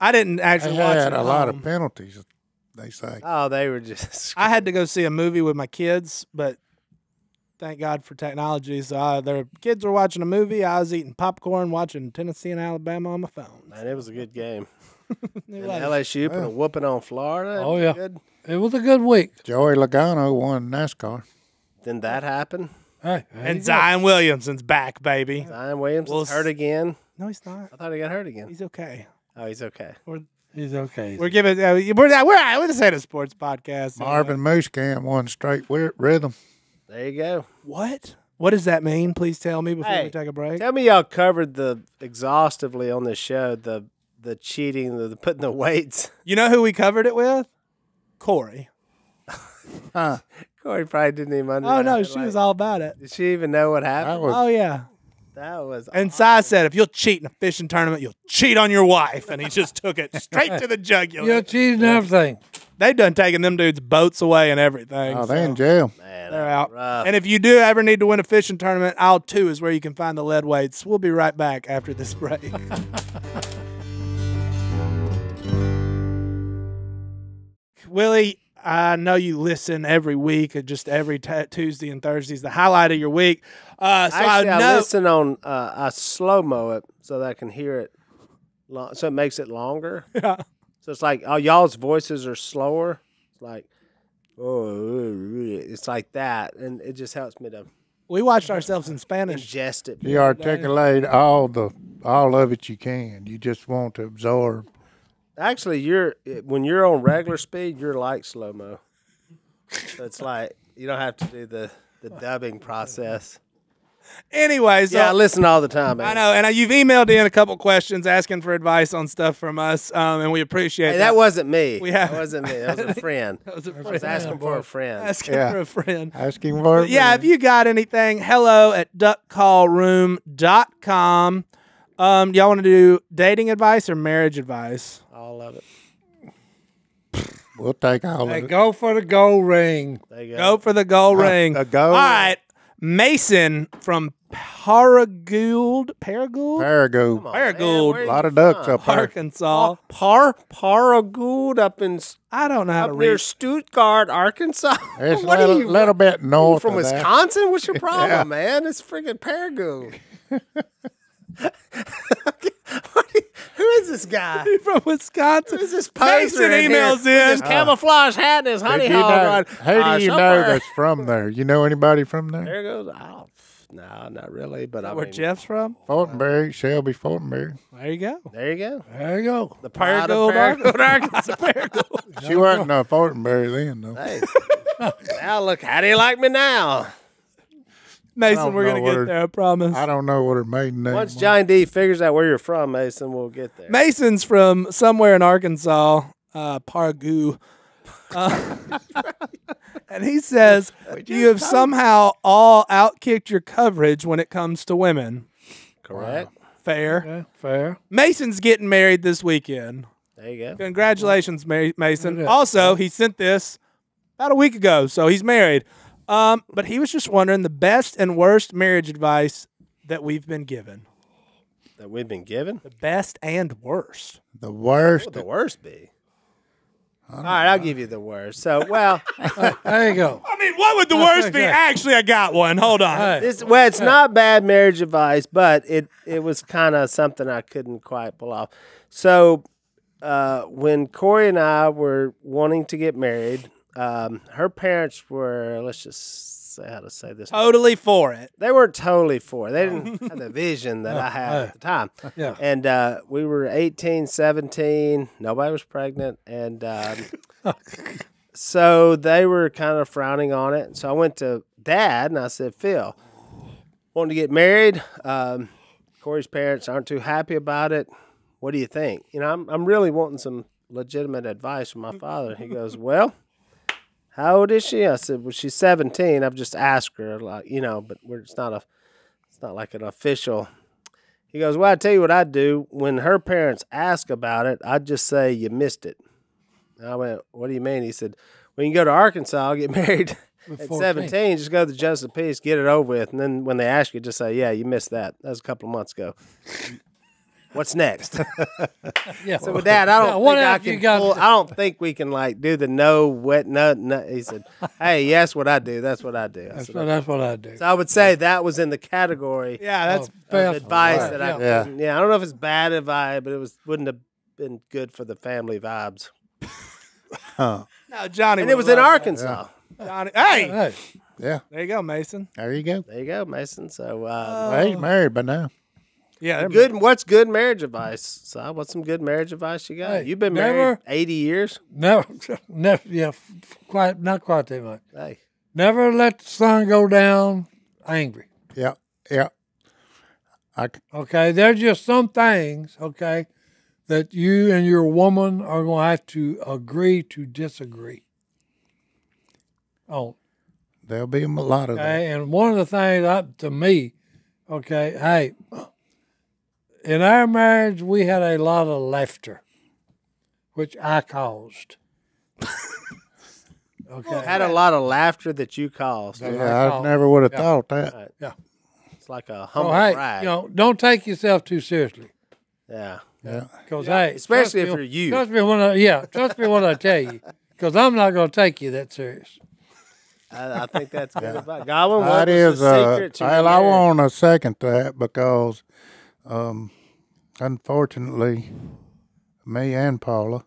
I didn't They actually watch had it a at lot home. of penalties, they say. Oh, they were just. I had to go see a movie with my kids, but thank God for technology. So their kids were watching a movie. I was eating popcorn, watching Tennessee and Alabama on my phone. Man, it was a good game. They And were like, LSU put a whooping on Florida. It Oh, was yeah. Good. It was a good week. Joey Logano won NASCAR. Then that happened. Hey, there and you go. Zion Williamson's back, baby. Zion Williams Well, is hurt again. No, he's not. I thought he got hurt again. He's okay. Oh, he's okay. He's okay. We're giving. We're just saying a sports podcast. Marvin Muscamp won straight rhythm. There you go. What? What does that mean? Please tell me before Hey, we take a break. Tell me y'all covered the exhaustively on this show the cheating, the putting the weights. You know who we covered it with? Corey. Huh. Corey probably didn't even Oh no, understand. she was all about it. Did she even know what That happened? was Oh yeah. That was. And Si said, if you'll cheat in a fishing tournament, you'll cheat on your wife. And he just took it straight to the jugular. You're cheating everything. They done taking them dudes' boats away and everything. Oh, they in jail. Man, They're out. rough. And if you do ever need to win a fishing tournament, aisle 2 is where you can find the lead weights. We'll be right back after this break. Willie, I know you listen every week, or just every Tuesday and Thursdays, the highlight of your week. Actually, I I know. listen on. I slow mo it so that I can hear it, so it makes it longer. Yeah. So it's like y'all's voices are slower. It's like, it's like that, and it just helps me to We watched ourselves in Spanish. ingest it. You articulate all of it you can. You just want to absorb. Actually, when you're on regular speed, you're like slow mo. So it's like you don't have to do the dubbing process. Anyway, so Yeah, I listen all the time, man. I know, and you've emailed in a couple questions asking for advice on stuff from us, and we appreciate Hey, that. that wasn't me. have- That wasn't me. That was a friend. That was a I was friend. asking for a friend. Asking Yeah. for a friend. Asking for it. Yeah, if you got anything, hello@duckcallroom.com. Y'all want to do dating advice or marriage advice? All of it. We'll take all Hey, of it. go for the gold ring. There you Go for the gold ring. a gold All right. Mason from Paragould. Paragould. Paragould. A lot of ducks up there. Arkansas. Paragould up in I don't know how to up near read. Stuttgart, Arkansas. It's a What are little, you little bit north from of that. Wisconsin? What's your problem, Yeah. man? It's freaking Paragould. Who is this guy? From Wisconsin. Who's this poser Mason in here emails with in. his camouflage hat and his honey Did you hog know- on? How do you know somewhere- that's from there? You know anybody from there? There goes. Oh, no, not really. But I Where mean, Jeff's from? Fortenberry, Shelby Fortenberry. There you go. there you go. There you go. The pride of Paragould, Paragould. Arkansas. She wasn't a Fortenberry then, though. Hey, now look, how do you like me now? Mason, don't we're going know to what get her- there, I promise. I don't know what her maiden name Once was. Johnny D figures out where you're from, Mason, we'll get there. Mason's from somewhere in Arkansas, Pargoo. And he says, you have somehow all outkicked your coverage when it comes to women. Correct. Fair. Yeah, fair. Mason's getting married this weekend. There you go. Congratulations, Mason. Yeah. Also, he sent this about a week ago, so he's married. But he was just wondering the best and worst marriage advice that we've been given. That we've been given. The best and worst. The worst. What would the worst be? All right, I'll give you the worst. So, well, There you go. I mean, what would the worst be? okay. Actually, I got one. Hold on. Hey. it's not bad marriage advice, but it was kind of something I couldn't quite pull off. So, when Corey and I were wanting to get married, her parents were, let's just say how to say this. Totally for it. They weren't totally for it. They didn't have the vision that I had at the time. Yeah. And we were 18, 17. Nobody was pregnant. And so they were kind of frowning on it. So I went to Dad and I said, Phil, wanting to get married. Corey's parents aren't too happy about it. What do you think? You know, I'm really wanting some legitimate advice from my father. He goes, well, how old is she? I said, well, she's 17. I've just asked her, like, you know, but it's not like an official. He goes, well, I tell you what I'd do. When her parents ask about it, I'd just say you missed it. And I went, what do you mean? He said, well, you can go to Arkansas, get married at 14. 17. Just go to the Justice of Peace, get it over with. And then when they ask you, just say, yeah, you missed that. That was a couple of months ago. What's next? Yeah. So with that, I Yeah, don't what think I else you can. got? I don't think we can like do the no wet nut. He said, "Hey, yes, what I do. That's what I do." I said, That's what I do. so I would say that was in the category Yeah, that's of Best advice right, that yeah. I couldn't. Yeah, I don't know if it's bad advice, but wouldn't have been good for the family vibes. no, Johnny. And it would was in love Arkansas. that. Johnny, hey, Hey, Yeah. there you go, Mason. There you go. There you go, Mason. So Well, he's married by now. Yeah, they're good. What's good marriage advice? So what's some good marriage advice you got? Hey, You've been never- married 80 years. never, yeah, not quite that much. Hey, Never let the sun go down angry. Yeah. Yeah. Okay, there's just some things, okay, that you and your woman are going to have to agree to disagree on. There'll be a lot of that. Okay, and one of the things to me, okay, hey, in our marriage we had a lot of laughter, which I caused. Okay. Had a lot of laughter that you caused. Yeah, I never would have thought that. Right. Yeah. It's like a So, humble hey, brag. don't take yourself too seriously. Yeah. Yeah. Because, hey, Especially if trust you're me- you. Trust me when I tell you. Because I'm not going to take you that serious. I think that's good advice. Godwin, what That was is, the secret to your well, I marriage? want to second that because, unfortunately, me and Paula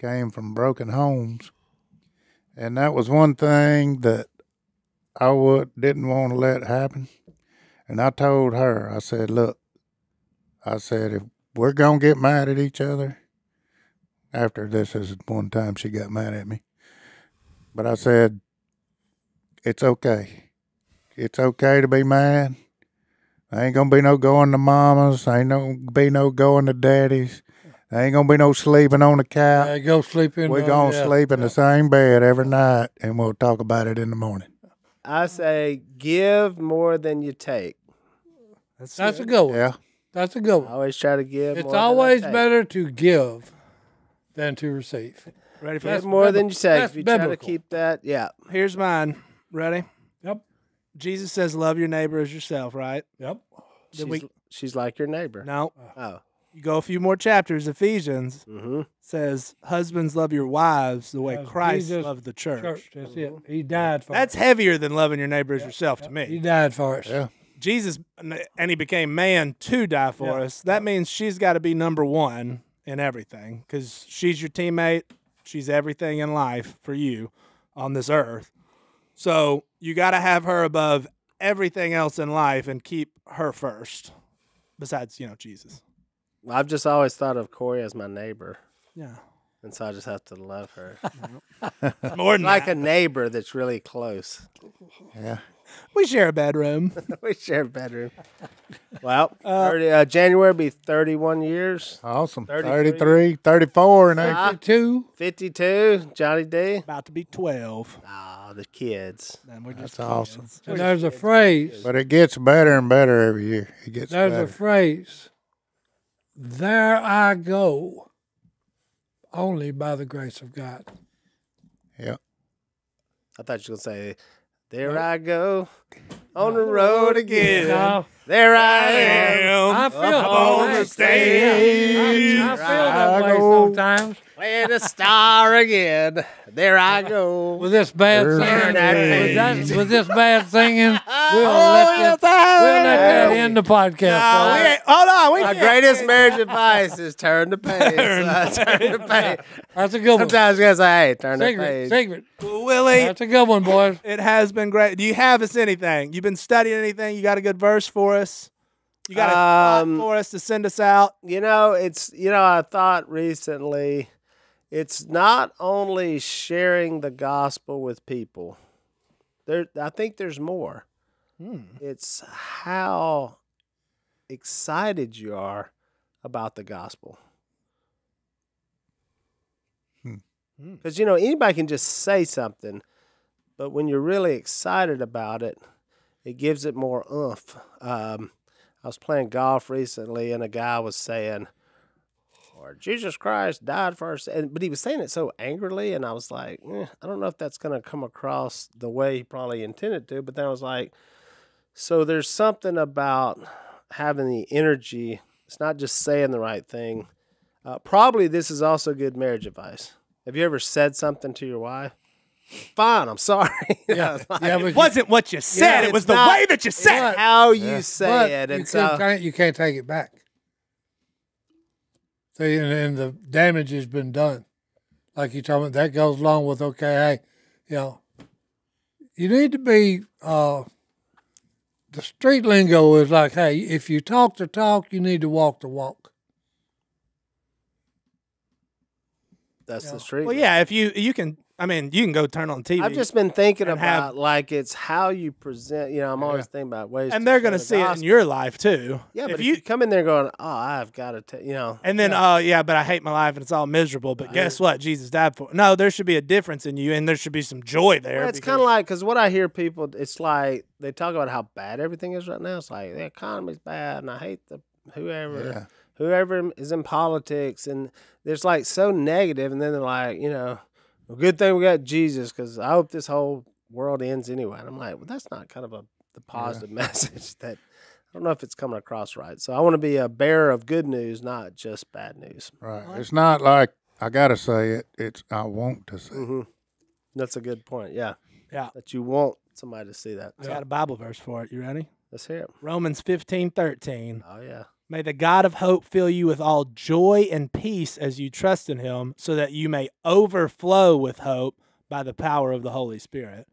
came from broken homes, and that was one thing that I didn't want to let happen. And I told her, I said, look, I said, if we're going to get mad at each other, after this is one time she got mad at me, but I said, it's okay. It's okay to be mad. There ain't going to be no going to mama's. Ain't going to be no going to daddy's. There ain't going to be no sleeping on the couch. Go sleep in. We're going to sleep in the same bed every night, and we'll talk about it in the morning. I say give more than you take. That's a good one. Yeah. That's a good I one. always try to give It's more than I always take. better to give than to receive. Ready for Give this? more than you take. That's If you try to biblical. keep that, yeah. Here's mine. Ready? Yep. Jesus says, "Love your neighbor as yourself." Right? Yep. She's like your neighbor. No. Oh. You go a few more chapters. Ephesians Mm-hmm. says, "Husbands, love your wives the way As Christ Jesus loved the church." Church. That's it. He died for That's us. heavier than loving your neighbor as yourself to He me. died for us. Yeah. Jesus, and he became man to die for us. That means she's got to be number one in everything because she's your teammate. She's everything in life for you on this earth. So you got to have her above everything else in life and keep her first. Besides, Jesus. I've just always thought of Corey as my neighbor, Yeah. and so I just have to love her. More than Like that. a neighbor that's really close. Yeah. We share a bedroom. We share a bedroom. Well, January will be 31 years. Awesome. 33. 33, 34, and Ah. 52. 52, Johnny D. About to be 12. Ah, the kids. And we're just That's awesome. kids. And there's a phrase. But it gets better and better every year. It gets There's better. a phrase. There I go. Only by the grace of God. Yeah. I thought you were going to say, there I go on the road again. No, There I am. I feel Up on hey, the stage. I feel that way sometimes. Playing a star again. There I go. With this bad Turn singing, that page. with this bad singing, we'll yes, let that end the podcast. boys. Hold on. We My greatest marriage advice is turn the page. Turn the page. That's a good one. Sometimes you gotta say, hey, turn the Secret, page. secret. Willie, That's a good one, boys. it has been great. Do you have us anything? You've been studying anything? You got a good verse for us? You got a thought for us to send us out? I thought recently, it's not only sharing the gospel with people. I think there's more. It's how excited you are about the gospel. Because, anybody can just say something, but when you're really excited about it, it gives it more oomph. I was playing golf recently, and a guy was saying, Lord Jesus Christ died for us. But he was saying it so angrily, and I was like, I don't know if that's going to come across the way he probably intended to. But then I was like, so there's something about having the energy. It's not just saying the right thing. Probably this is also good marriage advice. Have you ever said something to your wife? Fine, I'm sorry. Yeah, but It wasn't what you said. Yeah, it was it's the not- way that you said it. How you say but it. you And so, you can't take it back. See, and the damage has been done. Like you told me, that goes along with, okay, hey, you need to be, the street lingo is like, hey, if you talk the talk, you need to walk the walk. that's the street. Well, yeah, if you can, you can go turn on TV. I've just been thinking and about it's how you present. I'm always thinking about ways, and they're going to share see the it in gospel. your life too. Yeah, but if you come in there going, "Oh, I've got to," And then, but I hate my life and it's all miserable. But guess what? Jesus died for it. No, there should be a difference in you, and there should be some joy there. Well, it's kind of like because what I hear people, it's like they talk about how bad everything is right now. It's like the economy's bad, and I hate whoever is in politics, and there's like so negative, and then they're like, Well, good thing we got Jesus, because I hope this whole world ends anyway. And I'm like, well, that's not kind of the positive message that I don't know if it's coming across right. So I want to be a bearer of good news, not just bad news. Right. It's not like I gotta say it. It's I want to say. Mm-hmm. That's a good point. Yeah. Yeah. That you want somebody to see that. I got a Bible verse for it. You ready? Let's hear it. Romans 15:13. Oh, yeah. May the God of hope fill you with all joy and peace as you trust in him, so that you may overflow with hope by the power of the Holy Spirit.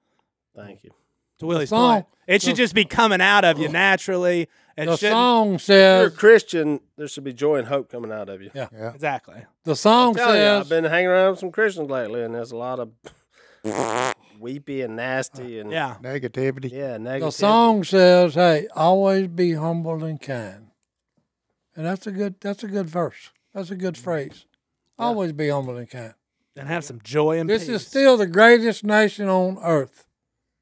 Thank you. To Willie's point, it should just be coming out of you naturally. And The shouldn't- song If you're a says, Christian, there should be joy and hope coming out of you. yeah. Yeah. Exactly. The song Tell you, I've says, been hanging around with some Christians lately, and there's a lot of weepy and nasty and Yeah. Negativity. yeah, negative. the song says, hey, always be humble and kind. And that's a good verse. That's a good phrase. Always be humble and kind. And have some joy and This peace. is still the greatest nation on earth.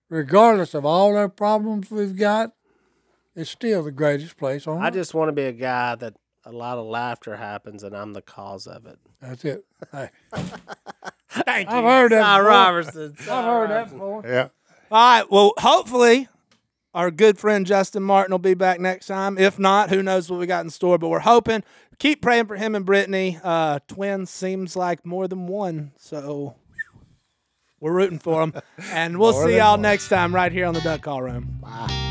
Regardless of all our problems we've got, it's still the greatest place on I earth. just want to be a guy that a lot of laughter happens, and I'm the cause of it. That's it. Hey, Thank you. I've heard that Si before. Robertson. I've heard that before. Yeah. All right. Well, hopefully our good friend Justin Martin will be back next time. If not, who knows what we got in store, but we're hoping. Keep praying for him and Brittany. Twins seems like more than one, so we're rooting for them. And we'll see y'all next time right here on the Duck Call Room. Bye.